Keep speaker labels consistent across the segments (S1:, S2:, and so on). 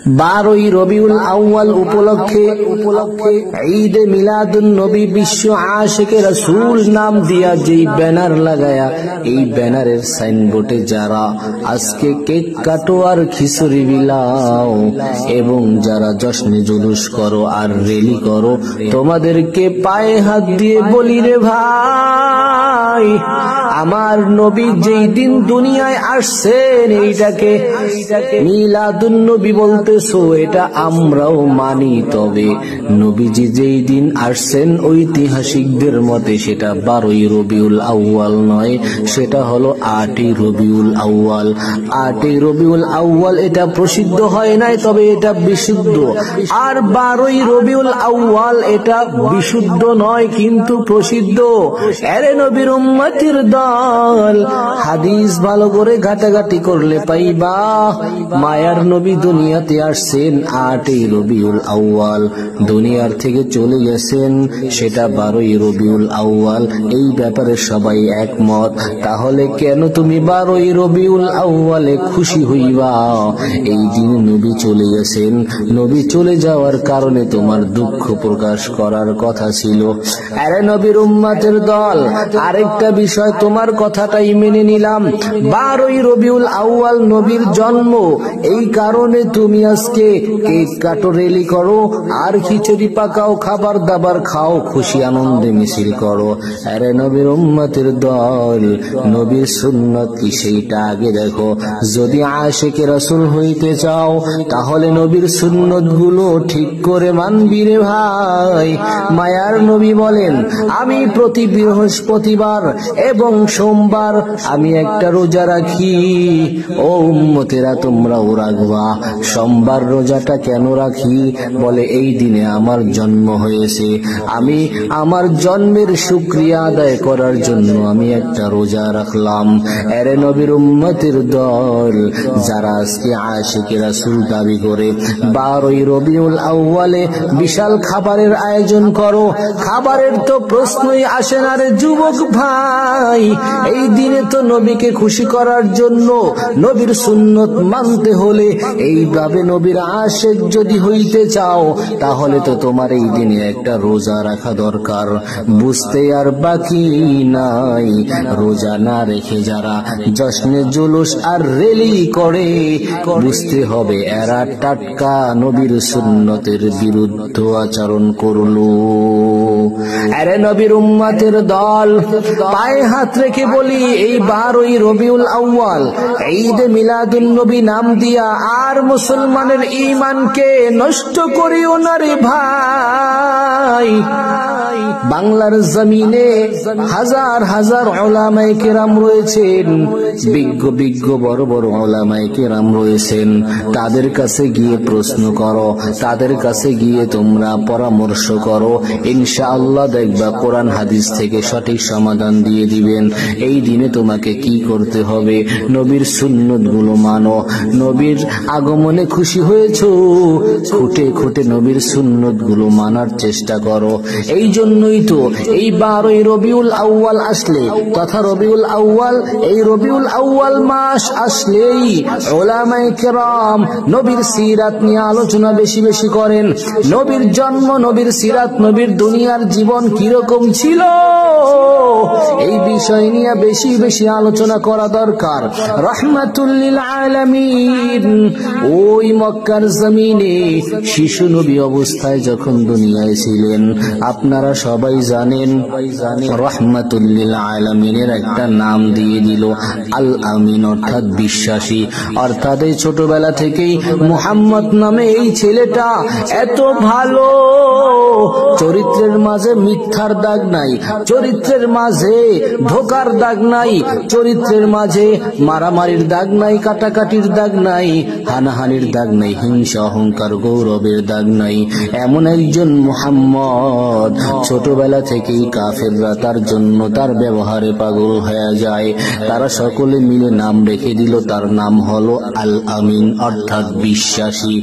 S1: 12ই রবিউল আউয়াল উপলক্ষে ঈদে মিলাদুন নবী বিশ্ব আশিকে রাসূল নাম দিয়া যেই ব্যানার লাগায়া এই ব্যানারের সাইনবোর্ডে যারা আজকে কেক কাটো আর খিচুড়ি বিলাও এবং যারা জশ্নে জুলুস করো আর রেলি করো, তোমাদেরকে পায়ে হাত দিয়ে বলি রে ভাই, আমার নবী যেই দিন দুনিয়ায় আসছেন এইটাকে মিলাদুন নবী বলতেছো, এটা আমরাও মানি। তবে নবীজি যেই দিন আসছেন ঐতিহাসিকদের মতে সেটা 12ই রবিউল আউয়াল নয়, সেটা হলো 8ই রবিউল আউয়াল। 8ই রবিউল আউয়াল এটা প্রসিদ্ধ হয় নাই, তবে এটা বিশুদ্ধ। আর 12ই রবিউল আউয়াল এটা বিশুদ্ধ নয় কিন্তু প্রসিদ্ধ। আরে নবীর উম্মতের দল, হাদিস ভালো করে ঘাটাঘাটি করলে পাইবা মায়ার নবী দুনিয়াতে আসছেন 8ই রবিউল আউয়াল, দুনিয়ার থেকে চলে গেছেন সেটা 12ই রবিউল আউয়াল। এই ব্যাপারে সবাই একমত। তাহলে কেন তুমি 12ই রবিউল আউয়ালে খুশি হইবা? এই দিন নবী চলে গেছেন, নবী চলে যাওয়ার কারণে তোমার দুঃখ প্রকাশ করার কথা ছিল। আরে নবীর উম্মতের দল, আরেকটা বিষয়, তোমার কথাটাই মেনে নিলাম, 12ই রবিউল আউয়াল নবীর জন্ম, এই কারণে তুমি আজকে কেক কাটো, রেলি করো আর খিচুড়ি পাকাও, খাবার দাবার খাও, খুশি আনন্দে মিছিল করো। আরে নবীর উম্মতের দল, নবীর সুন্নত কি সেইটা আগে দেখো। যদি আশিকে রাসূল হইতে চাও তাহলে নবীর সুন্নত গুলো ঠিক করে মানবি রে ভাই। মায়ার নবী বলেন, আমি প্রতি বৃহস্পতিবার এবং সোমবার আমি একটা রোজা রাখি। ও উম্মতেরা, তোমরাও রাখবা। সোমবার রোজাটা কেন রাখি? বলে এই দিনে আমার জন্ম হয়েছে, আমি আমার জন্মের শুকরিয়া আদায় করার জন্য আমি একটা রোজা রাখলাম। আরে নবীর উম্মতের দল, যারা আজকে আশিকে রাসূল দাবি করে 12ই রবিউল আউয়ালে বিশাল খাবারের আয়োজন করো, খাবারের তো প্রশ্নই আসে না রে যুবক ভাই। এই দিনে তো নবীকে খুশি করার জন্য, নবীর সুন্নত মানতে হলে, এইভাবে নবীর আশিক যদি হইতে চাও তাহলে তো তোমার এই দিনে একটা রোজা রাখা দরকার। বুঝতে আর বাকি নাই, রোজা না রেখে যারা জশ্নে জুলুস আর রেলি করে, বুঝতে হবে এরা টাটকা নবীর সুন্নতের বিরুদ্ধ আচরণ করলো। আরে নবীর উম্মতের দল, পায়ে হাত রেখে বলি, এই 12ই রবিউল আউয়াল ঈদে মিলাদুন নবী নাম দিয়া আর মুসলমানের ঈমানকে নষ্ট করিও না রে ভাই। বাংলার জমিনে হাজার হাজার উলামায়ে কেরাম রয়েছেন, বিজ্ঞ বড় বড় উলামায়ে কেরাম রয়েছেন। তাদের কাছে গিয়ে প্রশ্ন করো, তাদের কাছে গিয়ে তোমরা পরামর্শ করো, ইনশাআল্লাহ দেখবা কোরআন হাদিস থেকে সঠিক সমাধান দিয়ে দিবেন। এই দিনে তোমাকে কি করতে হবে? নবীর সুন্নত গুলো মানো। নবীর আগমনে খুশি হয়েছো, খুঁটে খুঁটে নবীর সুন্নত গুলো মানার চেষ্টা করো। এই জন্যই তো এই 12ই রবিউল আউয়াল আসলে, তথা রবিউল আউয়াল, এই রবিউল আউয়াল মাস আসলেই উলামায়ে কেরাম নবীর সিরাত নিয়ে আলোচনা বেশি বেশি করেন। নবীর জন্ম, নবীর সিরাত, নবীর দুনিয়ার জীবন কিরকম ছিল, এই বিষয় নিয়ে বেশি বেশি আলোচনা করা দরকার। রাহমাতুল লিল আলামিন ওই মক্কার জমিনে শিশু নবী অবস্থায় যখন দুনিয়ায় ছিলেন, আপনারা সবাই জানেন, রাহমাতুল লিল আলামিনের একটা নাম দিয়ে দিল আল আমিন, অর্থাৎ বিশ্বাসী। অর্থাৎ এই ছোটবেলা থেকেই মুহাম্মদ নামে এই ছেলেটা এত ভালো, চরিত্রের মাঝে মিথ্যার দাগ নাই, চরিত্রের মাঝে ধোকার দাগ নাই, চরিত্রের মাঝে মারামারির দাগ নাই, কাটাকাটির দাগ নাই, হানাহানির দাগ নাই, হিংসা অহংকার গৌরবের দাগ নাই। এমন একজন মুহাম্মদ ছোটবেলা থেকেই কাফেররা তার জন্য তার ব্যবহারে পাগল হয়ে যায়। তারা সকলে মিলে নাম রেখে দিল, তার নাম হলো আল আমিন, অর্থাৎ বিশ্বাসী।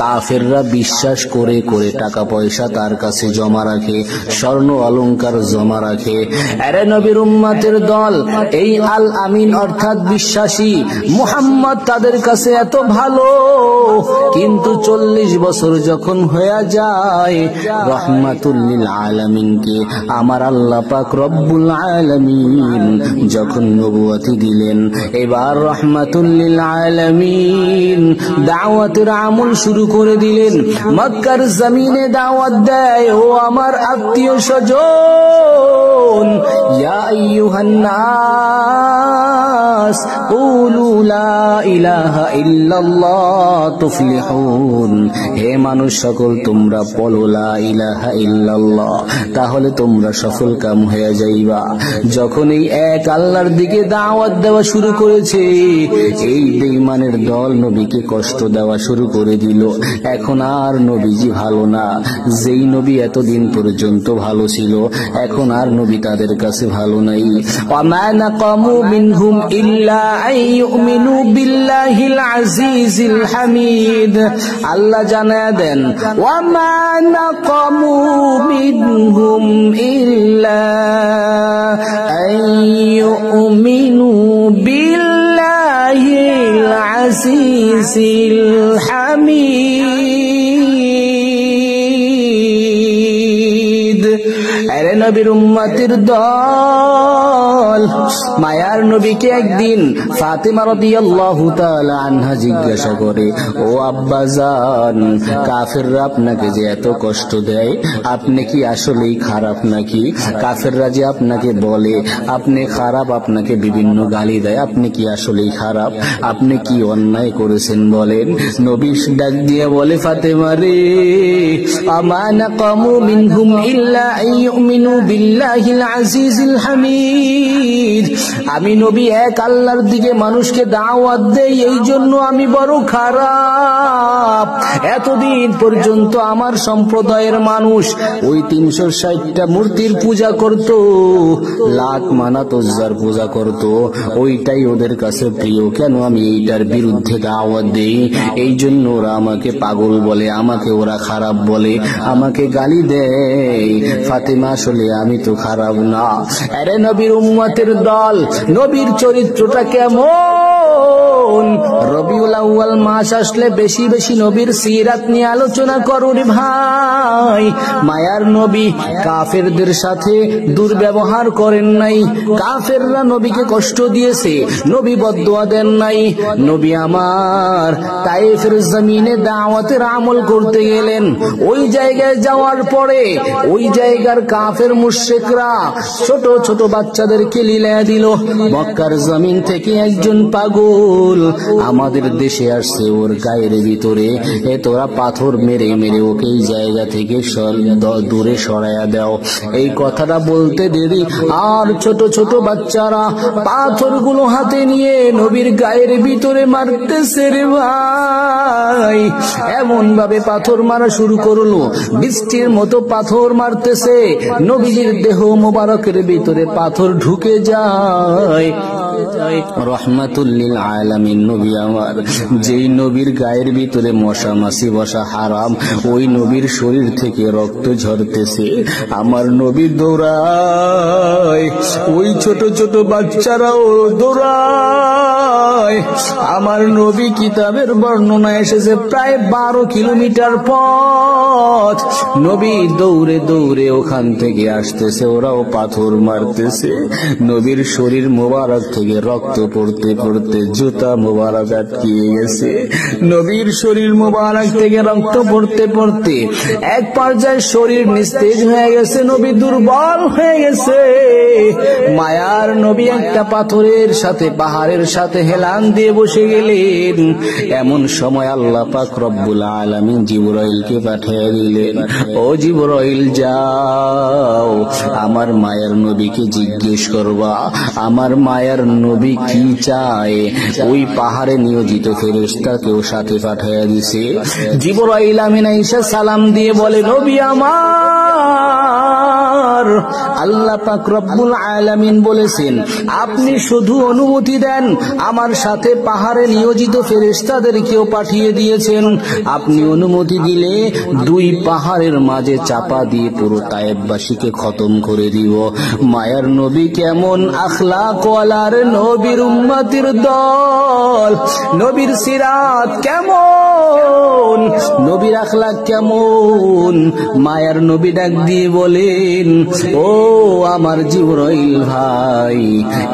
S1: কাফেররা বিশ্বাস করে করে টাকা পয়সা তার কাছে জমা রাখে, স্বর্ণ অলংকার জমা রাখে। আরে নবীর উম্মতের দল, এই আল আমিন অর্থাৎ বিশ্বাসী মুহাম্মদ তাদের কাছে এত ভালো, কিন্তু 40 বছর যখন হয়ে যায়, রহমাতুল লিল আলামিনকে আমার আল্লাহ পাক রব্বুল আলামিন যখন নবুয়তি দিলেন, এবার রহমাতুল লিল আলামিন দাওয়াতের আমল শুরু করে দিলেন। মক্কার জমিনে দাওয়াত দেয়, ও আমার আত্মীয় স্বজন, ইয়া আইয়ুহান নাস কুলু লা ইলাহা ইল্লাল্লাহ তুফলিহুন, হে মানুষ সকল তোমরা বলো লা ইলাহা ইল্লাল্লাহ, তাহলে তোমরা সফল কাম হয়ে যাইবা। যখন এই এক আল্লাহর দিকে দাওয়াত দেওয়া শুরু করেছে, এই বেঈমানের দল নবীকে কষ্ট দেওয়া শুরু করে দিল। এখন আর নবীজি ভালো না, যেই নবী এতদিন পর্যন্ত ভালো ছিল, এখন আর নবী তাদের কাছে ভালো নাই। ওয়ামা নাকামু মিনহুম ইল্লা আইয়ুমিনু বিল্লাহিল আজিজিল হামিদ, আল্লাহ জানায়া দেন, ওয়ামা নাকামু মিনহুম ইল্লা আইয়ুমিনু বিল্লাহিল আজিজিল হামিদ। আরে নবীর উম্মতের দল, মায়ার নবীকে একদিন ফাতেমা রাদিয়াল্লাহু তাআলা আনহা জিজ্ঞাসা করে, ও আব্বাজান, কাফেররা আপনাকে যে এত কষ্ট দেয়, আপনি কি আসলেই খারাপ নাকি? কাফেররা যে আপনাকে বলে আপনি খারাপ, আপনাকে বিভিন্ন গালি দেয়, আপনি কি আসলেই খারাপ? আপনি কি অন্যায় করেছেন বলেন? নবী ডাক দিয়ে বলে, ফাতেমা রে, আমা নাকামু মিনহুম ইল্লা আইয়ুমিনু বিল্লাহিল আজিজিল হামিদ, আমি নবী এক আল্লাহর দিকে মানুষকে দাওয়াত দেই, এই জন্য আমি বড় খারাপ। এতদিন পর্যন্ত আমার সম্প্রদায়ের মানুষ ওই 360টা মূর্তির পূজা করত, লাত মানাত উজ্জার পূজা করত, ওইটাই ওদের কাছে প্রিয়। কেন আমি এইটার বিরুদ্ধে দাওয়াত দেই? এই জন্য ওরা আমাকে পাগল বলে, আমাকে ওরা খারাপ বলে, আমাকে গালি দেয়। ফাতেমা, আসলে আমি তো খারাপ না। আরে নবীর উম্মতের দল, নবীর চরিত্রটা কেমন? রবিউল আউয়াল মাস আসলে বেশি বেশি নবীর সিরাত নিয়ে আলোচনা করো রে ভাই। মায়ার নবী কাফেরদের সাথে দুর্ব্যবহার করেন নাই, কাফেররা নবীকে কষ্ট দিয়েছে, নবী বদদুয়া দেন নাই। নবী আমার তায়েফের জমিনে দাওয়াতের আমল করতে গেলেন। ওই জায়গায় যাওয়ার পরে ওই জায়গার কাফের মুশরিকরা ছোট ছোট বাচ্চাদেরকে লীলায়া দিল। মক্কার জমিন থেকে একজন পাগল আমাদের দেশে আসছে, ওর গায়ের ভিতরে তোরা পাথর মেরে মেরে ওকে এই জায়গা থেকে দূরে সরাইয়া দাও। এই কথাটা বলতে দেরি আর ছোট ছোট বাচ্চারা পাথরগুলো হাতে নিয়ে নবীর গায়ের ভিতরে মারতেছে রে ভাই। এমন ভাবে পাথর মারা শুরু করলো, বৃষ্টির মতো পাথর মারতেছে, নবীজির দেহ মোবারকের ভিতরে পাথর ঢুকে যায়। রহমাতুল লিল আলামিন নবী আমার, যেই নবীর গায়ের ভিতরে মশা মাছি বসা হারাম, ওই নবীর শরীর থেকে রক্ত ঝরতেছে। আমার নবী দৌড়ায়, ওই ছোট ছোট বাচ্চারাও দৌড়ায়। আমার নবী কিতাবের বর্ণনা এসেছে প্রায় 12 কিলোমিটার পথ নবী দৌড়ে দৌড়ে ওখান থেকে আসতেছে, ওরাও পাথর মারতেছে। নবীর শরীর মোবারক থেকে রক্ত পড়তে পড়তে জুতা মোবারক আটকিয়ে গেছে। নবীর শরীর মোবারক থেকে রক্ত পড়তে পড়তে এক পর্যায়ে শরীর নিস্তেজ হয়ে গেছে, নবী দুর্বল হয়ে গেছে। মায়ার নবী একটা পাথরের সাথে পাহাড়ের সাথে হেলান দিয়ে বসে গেলেন। এমন সময় আল্লাহ পাক রব্বুল আলামিন জিবরাইলকে পাঠিয়ে দিলেন, ও জিবরাইল যাও আমার মায়ের নবীকে জিজ্ঞেস করবা, আমার মায়ের নবী নবী কি চায় ওই পাহাড়ে নিয়োজিত ফেরেশতাকেও সাথে পাঠিয়ে দিছে। জিবরাইল আমিন আয়েশা সালাম দিয়ে বলে, নবী আমার, আল্লাহ পাক রব্বুল আলামিন বলেছেন আপনি শুধু অনুমতি দেন, আমার সাথে পাহাড়ে নিয়োজিত ফেরেশতাদেরকেও পাঠিয়ে দিয়েছেন। আপনি অনুমতি দিলে দুই পাহাড়ের মাঝে চাপা দিয়ে পুরো তায়েববাসীকে খতম করে দিব। মায়ার নবী কেমন আখলাক ওয়ালার নবীর উম্মতের দল, নবীর সিরাত কেমন, নবীর আখলাক কেমন। মায়ার নবী ডাক দিয়ে বলেন, ও আমার জিবরাইল ভাই,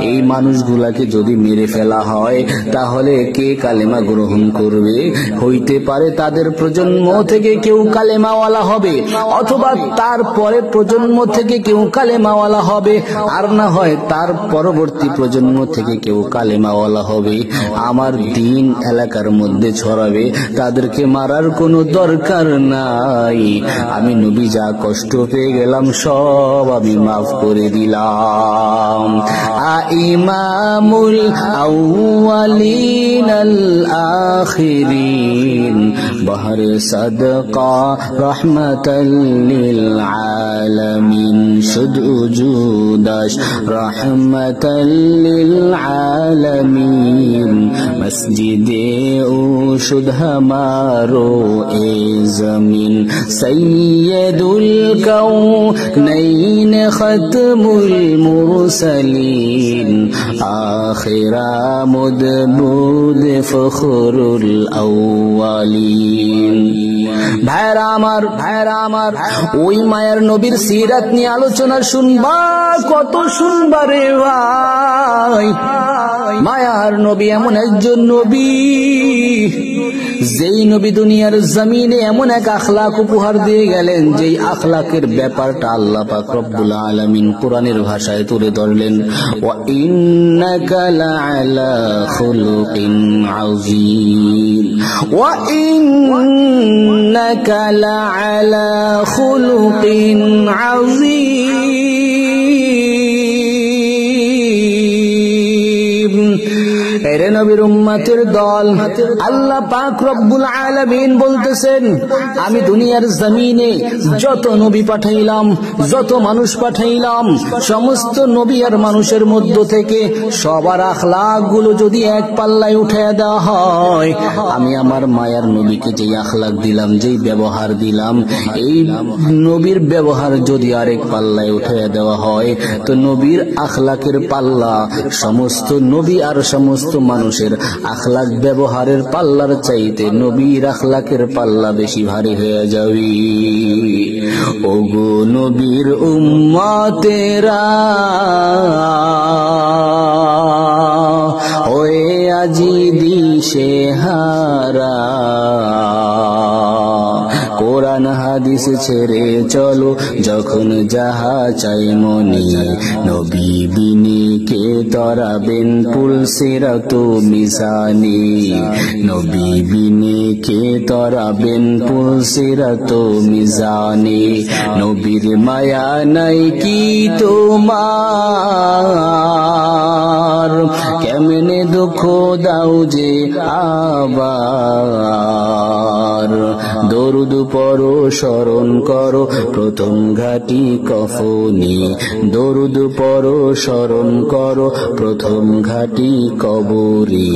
S1: এই মানুষগুলাকে যদি মেরে ফেলা হয় তাহলে কে কালেমা গ্রহণ করবে? হইতে পারে তাদের প্রজন্ম থেকে কেউ কালেমাওয়ালা হবে, অথবা তারপরে প্রজন্ম থেকে কেউ কালেমাওয়ালা হবে, আর না হয় তার পরবর্তী প্রজন্ম থেকে কেউ কালেমাওয়ালা হবে। আমার দিন এলাকার মধ্যে ছড়াবে, তাদেরকে মারার কোনো দরকার নাই। আমি নবী যা কষ্ট পেয়ে গেলাম সব আমি মাফ করে দিলাম। ইমামুল আউয়ালিন আল আখিরিন বহরে সাদকা রাহমাতাল লিল আলামিন শুদ উজুদাশ রাহমাতাল লিল আলামিন মসজিদে ও শুদ হামারো এ জমিন সৈয়দুল কৌনৈন খতমুল মুরসলিন আখিরা মুদবুদ ফখরুল আউয়ালিন। ভাইরা আমার, ওই মায়ের নবীর সিরাত নিয়ে আলোচনা শুনবা, কত শুনবা রে ভাই। মায়ার নবী এমন একজন নবী, যেই নবী দুনিয়ার জমিনে এমন এক আখলাক উপহার দিয়ে গেলেন, যেই আখলাকের ব্যাপারটা আল্লাহ পাক রব্বুল আলামিন কোরআনের ভাষায় তুলে ধরলেন। ওয়া ইন্নাকা লাআলা খুলুকিন আযীম, ওয়া ইন্নাকা লাআলা খুলুকিন আযীম। এরে নবীর উম্মতের দল, আল্লাহ পাক রব্বুল আলামিন বলতেছেন, আমি দুনিয়ার জমিনে যত নবী পাঠাইলাম, যত মানুষ পাঠাইলাম, সমস্ত নবী আর মানুষের মধ্য থেকে সবার আখলাক গুলো যদি এক পাল্লায় উঠায় দেওয়া হয়, আমি আমার মায়ার নবীকে যেই আখলাক দিলাম, যেই ব্যবহার দিলাম, এই নবীর ব্যবহার যদি আরেক পাল্লায় উঠায় দেওয়া হয়, তো নবীর আখলাকের পাল্লা সমস্ত নবী আর সমস্ত মানুষের আখলাক ব্যবহারের পাল্লার চাইতে নবীর আখলাকের পাল্লা বেশি ভারী হয়ে যাবে। ওগো নবীর উম্মতেরা, ওয়ে আজি দিশে হারা, কোরআন হাদিস ছেড়ে চলো যখন যাহা চাই মনি, নবী বিনি কে তরাবেন পুলসিরাত মিজানি, নবী বিনি কে তরাবেন পুলসিরাত মিজানি। নবীর মায়া নাই কি তোমার, কেমনে দুঃখ দাও যে আবার, দরুদ পড়ো স্মরণ করো প্রথম ঘাটি কফনি, দরুদ পড়ো স্মরণ করো প্রথম ঘাটি কবরি,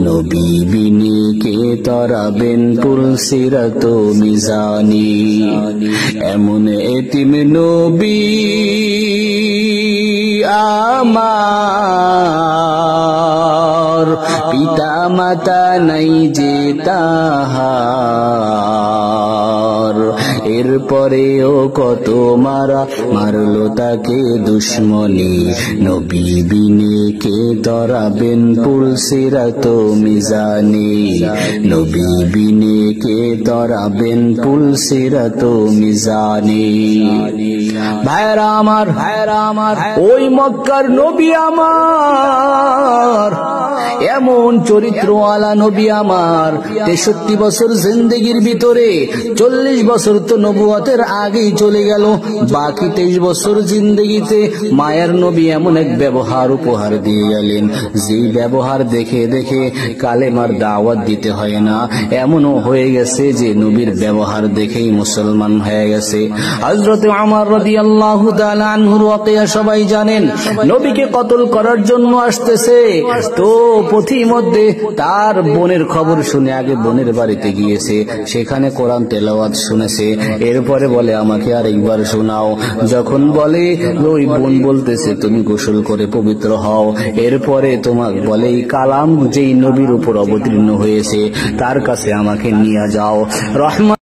S1: নবী বিনি কে তরাবেন পুলসিরাত মিজানি। এমন এতিম নবী আমার, পিতা মাতা নাই যে তাহার, এরপরেও কত মারা মারলো তাকে দুশ্মনী, নবী বিনে কে তরাবেন পুলসিরাত মিজানি, নবী বিনে কে তরাবেন পুলসিরাত মিজানি। ভাইরা আমার, ওই মক্কার নবী আমার, এমন চরিত্রওয়ালা নবী আমার, 63 বছর জিন্দেগির ভিতরে 40 বছর তো নবুয়তের আগেই চলে গেল, বাকি 23 বছর জিন্দেগিতে মায়ের নবী এমন এক ব্যবহার উপহার দিয়ে গেলেন। যেই ব্যবহার দেখে দেখে কালেমার দাওয়াত দিতে হয় না, এমনও হয়ে গেছে যে নবীর ব্যবহার দেখেই মুসলমান হয়ে গেছে। হযরত ওমর রাদিয়াল্লাহু তাআলা আনহুর ওয়াকিয়া সবাই জানেন। নবীকে কতল করার জন্য আসতেছে, তো পথিমধ্যে তার বোনের খবর শুনে আগে বোনের বাড়িতে গিয়েছে, সেখানে কোরআন তেলাওয়াত শুনেছে। এরপরে বলে আমাকে আরেকবার শোনাও। যখন বলে ওই বোন বলতেছে তুমি গোসল করে পবিত্র হও, এরপরে তোমাকে বলে এই কালাম যেই নবীর উপর অবতীর্ণ হয়েছে তার কাছে আমাকে নিয়ে যাও। রহমান